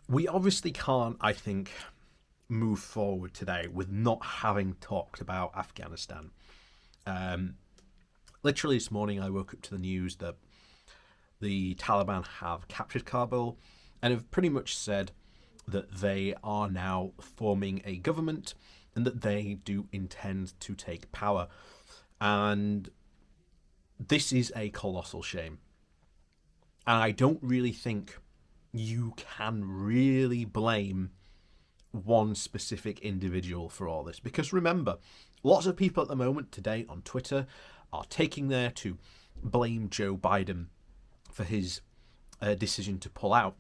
we obviously can't, I think, move forward today with not having talked about Afghanistan. Um, Literally this morning, I woke up to the news that the Taliban have captured Kabul and have pretty much said that they are now forming a government and that they do intend to take power. And this is a colossal shame. And I don't really think you can really blame one specific individual for all this. Because remember, lots of people at the moment today on Twitter are taking there to blame Joe Biden for his decision to pull out.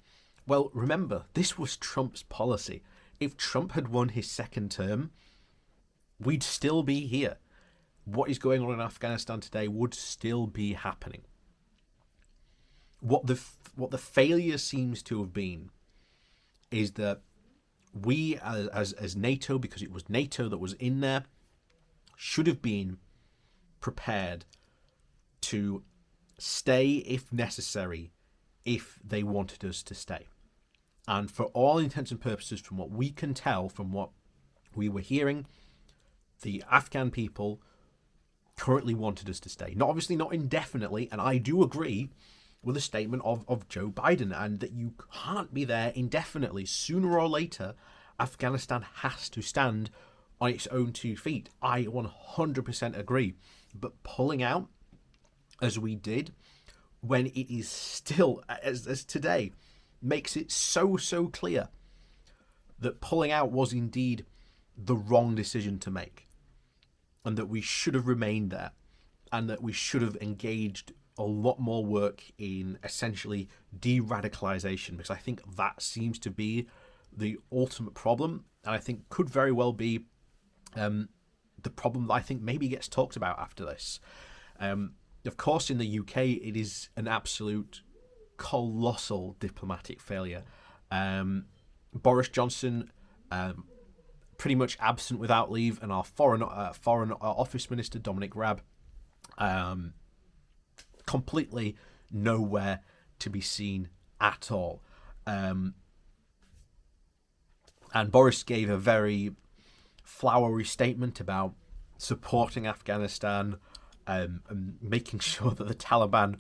Well, remember, this was Trump's policy. If Trump had won his second term, we'd still be here. What is going on in Afghanistan today would still be happening. What the failure seems to have been is that we as NATO, because it was NATO that was in there, should have been prepared to stay if necessary if they wanted us to stay. And for all intents and purposes, from what we can tell, from what we were hearing, the Afghan people currently wanted us to stay. Not obviously not indefinitely, and I do agree with the statement of Joe Biden, and that you can't be there indefinitely. Sooner or later, Afghanistan has to stand on its own 2 feet. I 100% agree. But pulling out, as we did, when it is still, as today, makes it so clear that pulling out was indeed the wrong decision to make, and that we should have remained there, and that we should have engaged a lot more work in essentially de-radicalization, because I think that seems to be the ultimate problem, and I think could very well be the problem that I think maybe gets talked about after this. Of course, in the UK, it is an absolute colossal diplomatic failure. Boris Johnson, pretty much absent without leave, and our foreign office minister Dominic Raab, completely nowhere to be seen at all. And Boris gave a very flowery statement about supporting Afghanistan, and making sure that the Taliban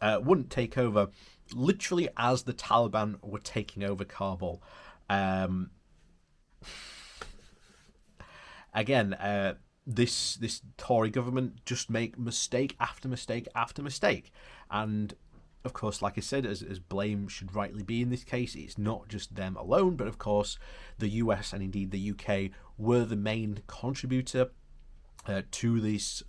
wouldn't take over, literally as the Taliban were taking over Kabul. Again, this Tory government just make mistake after mistake after mistake. And of course, like I said, as blame should rightly be in this case, it's not just them alone, but of course the US and indeed the UK were the main contributor to this,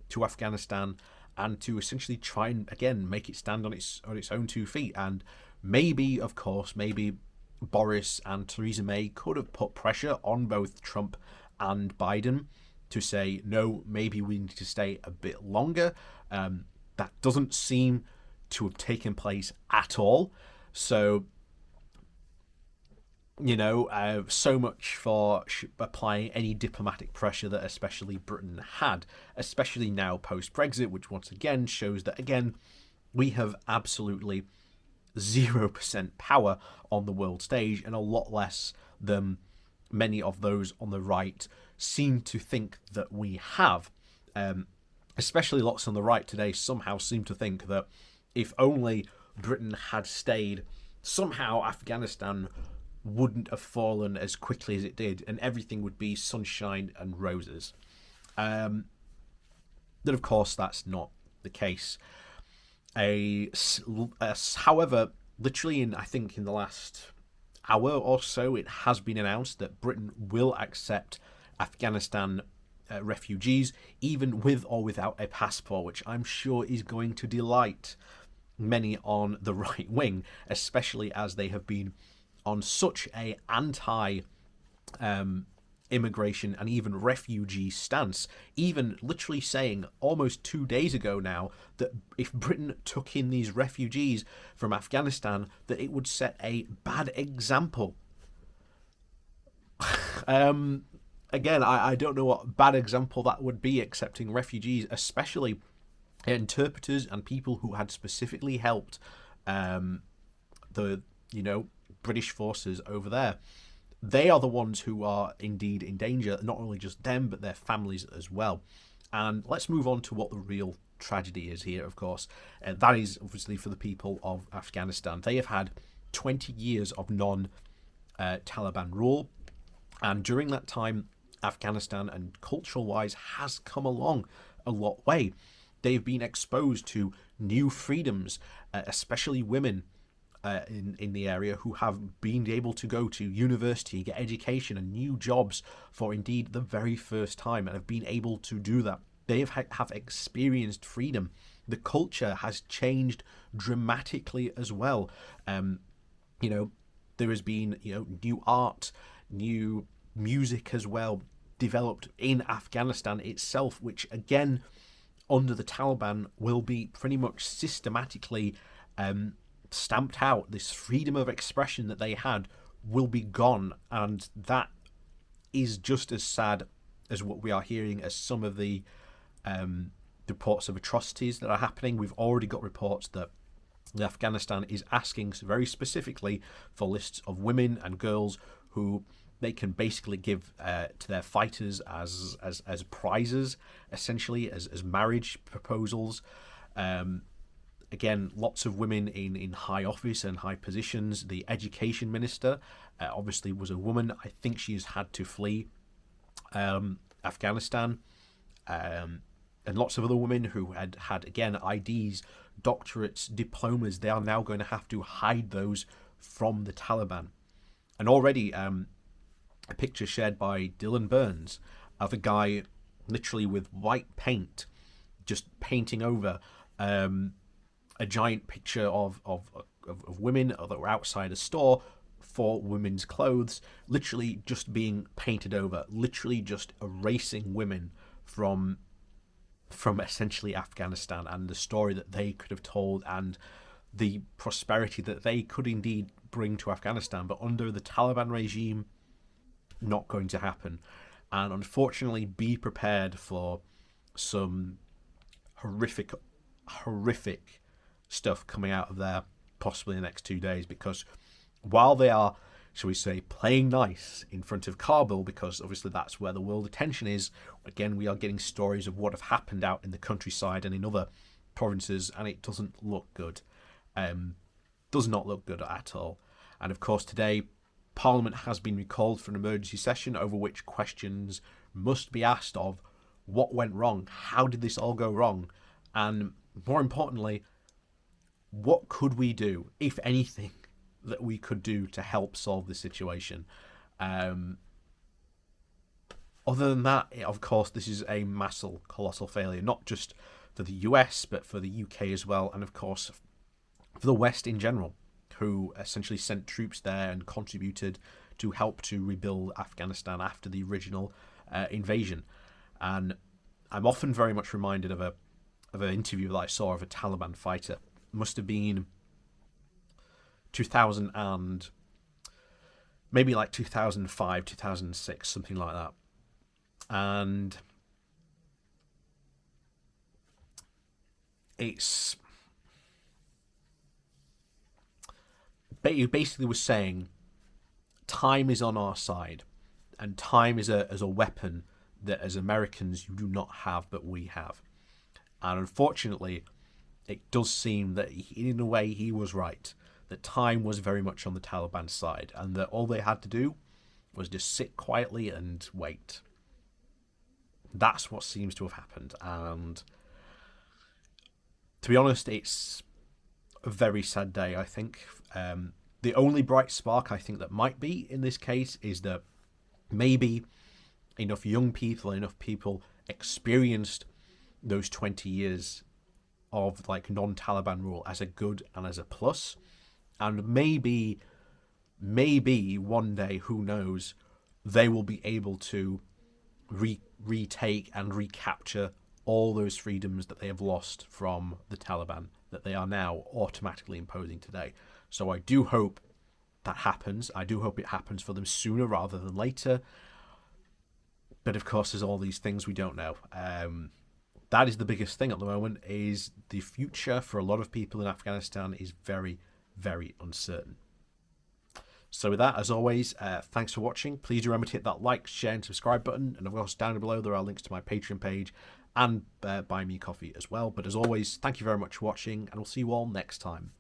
to Afghanistan, and to essentially try and again make it stand on its own 2 feet. And maybe, of course, maybe Boris and Theresa May could have put pressure on both Trump and Biden to say, no, maybe we need to stay a bit longer. That doesn't seem to have taken place at all. So, so much for applying any diplomatic pressure that especially Britain had, especially now post-Brexit, which once again shows that, again, we have absolutely 0% power on the world stage, and a lot less than many of those on the right seem to think that we have. Especially lots on the right today somehow seem to think that if only Britain had stayed, somehow Afghanistan wouldn't have fallen as quickly as it did, and everything would be sunshine and roses. That, of course, that's not the case. However, literally I think in the last hour or so, it has been announced that Britain will accept Afghanistan refugees, even with or without a passport, which I'm sure is going to delight many on the right wing, especially as they have been on such a anti immigration and even refugee stance, even literally saying almost 2 days ago now that if Britain took in these refugees from Afghanistan, that it would set a bad example. Again, I don't know what bad example that would be, accepting refugees, especially interpreters and people who had specifically helped the British forces over there. They are the ones who are indeed in danger, not only just them, but their families as well. And let's move on to what the real tragedy is here, of course. That is obviously for the people of Afghanistan. They have had 20 years of non-Taliban rule. And during that time, Afghanistan, and cultural-wise, has come along a lot way. They've been exposed to new freedoms, especially women in the area who have been able to go to university, get education and new jobs for indeed the very first time, and have been able to do that. They have experienced freedom. The culture has changed dramatically as well. There has been new art, new music as well developed in Afghanistan itself, which again under the Taliban will be pretty much systematically stamped out. This freedom of expression that they had will be gone, and that is just as sad as what we are hearing as some of the reports of atrocities that are happening. We've already got reports that Afghanistan is asking very specifically for lists of women and girls who they can basically give to their fighters as prizes, essentially as marriage proposals. Again, lots of women in high office and high positions. The education minister obviously was a woman. I think she has had to flee Afghanistan. And lots of other women who had again IDs, doctorates, diplomas, they are now going to have to hide those from the Taliban. And already a picture shared by Dylan Burns of a guy literally with white paint just painting over a giant picture of women that were outside a store for women's clothes, literally just being painted over, literally just erasing women from essentially Afghanistan and the story that they could have told and the prosperity that they could indeed bring to Afghanistan. But under the Taliban regime, not going to happen. And unfortunately, be prepared for some horrific stuff coming out of there possibly in the next 2 days, because while they are, shall we say, playing nice in front of Kabul, because obviously that's where the world attention is, again, we are getting stories of what have happened out in the countryside and in other provinces, and it doesn't look good. Does not look good at all. And of course today, Parliament has been recalled for an emergency session over which questions must be asked of what went wrong, how did this all go wrong, and more importantly, what could we do, if anything, that we could do to help solve the situation. Other than that, of course, this is a massive, colossal failure, not just for the US, but for the UK as well, and of course for the West in general, who essentially sent troops there and contributed to help to rebuild Afghanistan after the original invasion. And I'm often very much reminded of an interview that I saw of a Taliban fighter. It must have been 2000 and maybe like 2005, 2006, something like that. And he basically was saying time is on our side, and time is a weapon that as Americans you do not have, but we have. And unfortunately, it does seem that in a way he was right, that time was very much on the Taliban side, and that all they had to do was just sit quietly and wait. That's what seems to have happened, and to be honest, it's a very sad day, I think. The only bright spark I think that might be in this case is that maybe enough young people, enough people experienced those 20 years of like non-Taliban rule as a good and as a plus, and maybe one day, who knows, they will be able to retake and recapture all those freedoms that they have lost from the Taliban, that they are now automatically imposing today. So I do hope that happens. I do hope it happens for them sooner rather than later. But of course, there's all these things we don't know. That is the biggest thing at the moment, is the future for a lot of people in Afghanistan is very, very uncertain. So with that, as always, thanks for watching. Please do remember to hit that like, share, and subscribe button. And of course, down below there are links to my Patreon page and Buy Me Coffee as well. But as always, thank you very much for watching, and we'll see you all next time.